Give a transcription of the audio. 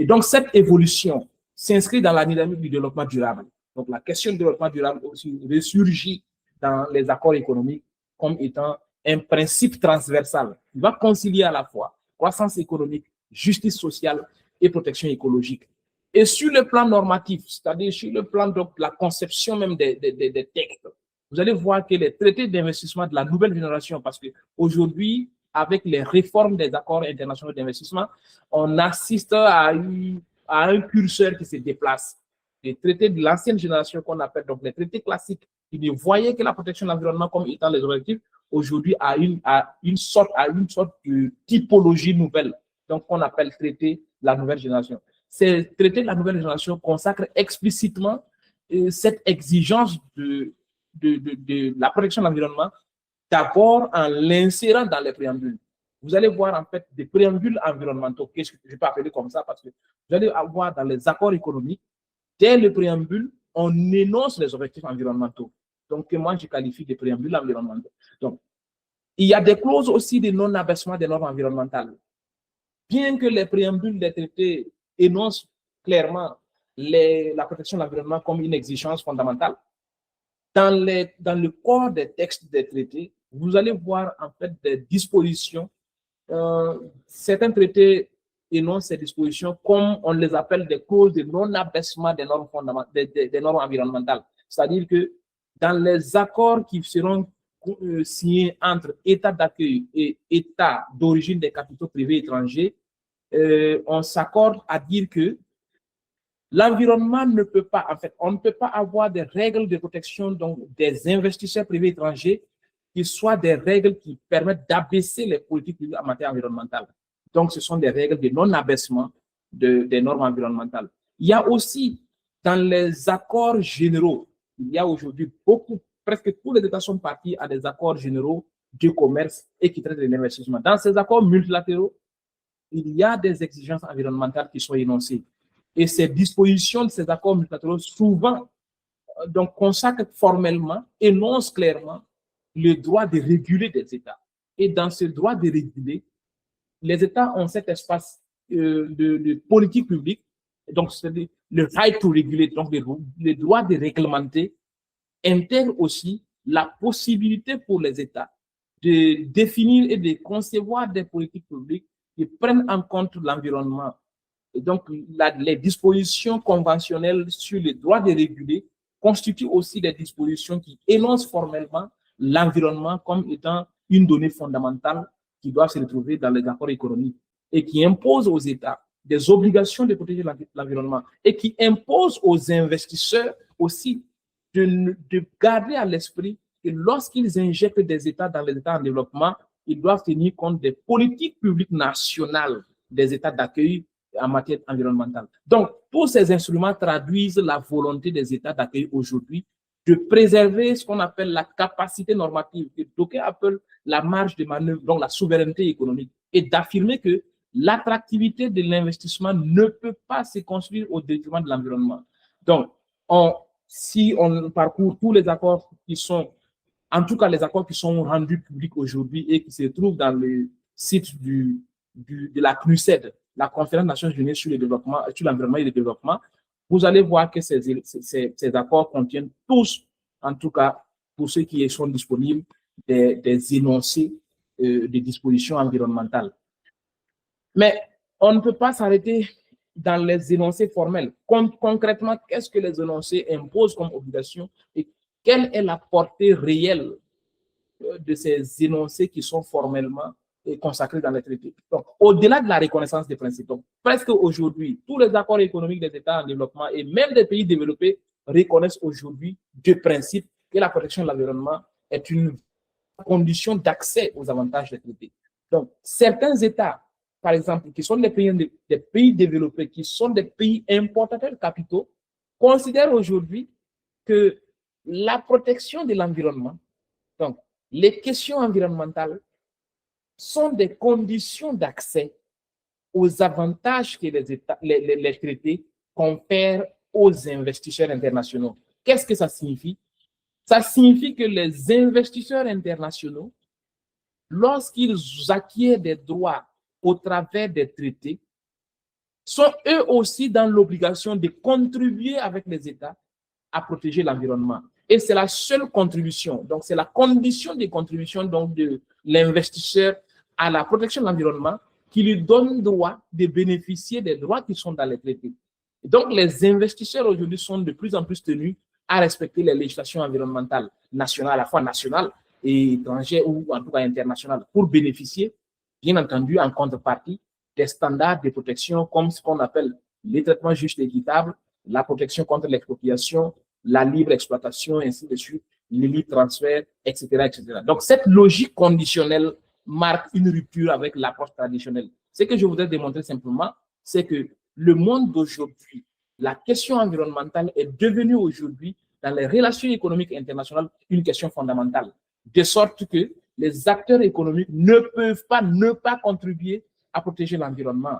Et donc, cette évolution s'inscrit dans la dynamique du développement durable. Donc, la question du développement durable aussi ressurgit dans les accords économiques comme étant un principe transversal qui va concilier à la fois croissance économique, justice sociale et protection écologique. Et sur le plan normatif, c'est-à-dire sur le plan de la conception même des textes, vous allez voir que les traités d'investissement de la nouvelle génération, parce qu'aujourd'hui, avec les réformes des accords internationaux d'investissement, on assiste à un curseur qui se déplace. Les traités de l'ancienne génération qu'on appelle donc les traités classiques, qui ne voyaient que la protection de l'environnement comme étant les objectifs, aujourd'hui à une sorte de typologie nouvelle, donc qu'on appelle traité de la nouvelle génération. Ces traités de la nouvelle génération consacrent explicitement cette exigence de la protection de l'environnement, d'abord en l'insérant dans les préambules. Vous allez voir en fait des préambules environnementaux, que je peux appeler comme ça, parce que vous allez avoir dans les accords économiques, dès le préambule, on énonce les objectifs environnementaux. Donc, que moi, je qualifie de préambules environnementaux. Donc, il y a des clauses aussi de non-abaissement des normes environnementales. Bien que les préambules des traités énoncent clairement la protection de l'environnement comme une exigence fondamentale, dans le corps des textes des traités, vous allez voir en fait des dispositions. Certains traités énoncent ces dispositions comme on les appelle des clauses de non-abaissement des normes fondamentales, des normes environnementales. C'est-à-dire que dans les accords qui seront signés entre États d'accueil et États d'origine des capitaux privés étrangers, on s'accorde à dire que l'environnement ne peut pas, en fait, on ne peut pas avoir des règles de protection donc, des investisseurs privés étrangers qui soient des règles qui permettent d'abaisser les politiques publiques en matière environnementale. Donc, ce sont des règles de non-abaissement des normes environnementales. Il y a aussi, dans les accords généraux, il y a aujourd'hui presque tous les États sont partis à des accords généraux de commerce et qui traitent de l'investissement. Dans ces accords multilatéraux, il y a des exigences environnementales qui sont énoncées. Et ces dispositions de ces accords multilatéraux, souvent, donc, consacrent formellement, énoncent clairement le droit de réguler des États. Et dans ce droit de réguler, les États ont cet espace de politique publique, donc c'est le right to regulate, donc le droit de réglementer, intègre aussi la possibilité pour les États de définir et de concevoir des politiques publiques qui prennent en compte l'environnement. Et donc, les dispositions conventionnelles sur le droit de réguler constituent aussi des dispositions qui énoncent formellement l'environnement comme étant une donnée fondamentale qui doit se retrouver dans les accords économiques et qui imposent aux États des obligations de protéger l'environnement et qui imposent aux investisseurs aussi de garder à l'esprit que lorsqu'ils injectent des États dans les États en développement, ils doivent tenir compte des politiques publiques nationales des États d'accueil en matière environnementale. Donc, tous ces instruments traduisent la volonté des États d'accueil aujourd'hui de préserver ce qu'on appelle la capacité normative, que d'aucuns appellent la marge de manœuvre, donc la souveraineté économique, et d'affirmer que l'attractivité de l'investissement ne peut pas se construire au détriment de l'environnement. Donc, si on parcourt tous les accords qui sont, en tout cas les accords qui sont rendus publics aujourd'hui et qui se trouvent dans le site de la CNUSED, la Conférence des Nations Unies sur le développement, sur l'environnement et le développement, vous allez voir que ces accords contiennent tous, en tout cas pour ceux qui sont disponibles, des énoncés des dispositions environnementales. Mais on ne peut pas s'arrêter dans les énoncés formels. Concrètement, qu'est-ce que les énoncés imposent comme obligation et quelle est la portée réelle de ces énoncés qui sont formellement consacrés dans les traités. Donc, au-delà de la reconnaissance des principes, donc, presque aujourd'hui, tous les accords économiques des États en développement et même des pays développés reconnaissent aujourd'hui deux principes que la protection de l'environnement est une condition d'accès aux avantages des traités. Donc, certains États, par exemple, qui sont des pays développés, qui sont des pays importateurs de capitaux, considèrent aujourd'hui que la protection de l'environnement, donc les questions environnementales, sont des conditions d'accès aux avantages que les traités confèrent aux investisseurs internationaux. Qu'est-ce que ça signifie? Ça signifie que les investisseurs internationaux, lorsqu'ils acquièrent des droits au travers des traités, sont eux aussi dans l'obligation de contribuer avec les États à protéger l'environnement. Et c'est la seule contribution, donc c'est la condition de contribution donc de l'investisseur à la protection de l'environnement qui lui donne droit de bénéficier des droits qui sont dans les traités. Et donc les investisseurs aujourd'hui sont de plus en plus tenus à respecter les législations environnementales nationales, à la fois nationales et étrangères ou en tout cas internationales, pour bénéficier, bien entendu, en contrepartie, des standards de protection comme ce qu'on appelle les traitements justes et équitables, la protection contre l'expropriation, la libre exploitation, ainsi de suite, les libres transferts, etc., etc. Donc, cette logique conditionnelle marque une rupture avec l'approche traditionnelle. Ce que je voudrais démontrer simplement, c'est que le monde d'aujourd'hui, la question environnementale est devenue aujourd'hui, dans les relations économiques internationales, une question fondamentale. De sorte que les acteurs économiques ne peuvent pas ne pas contribuer à protéger l'environnement.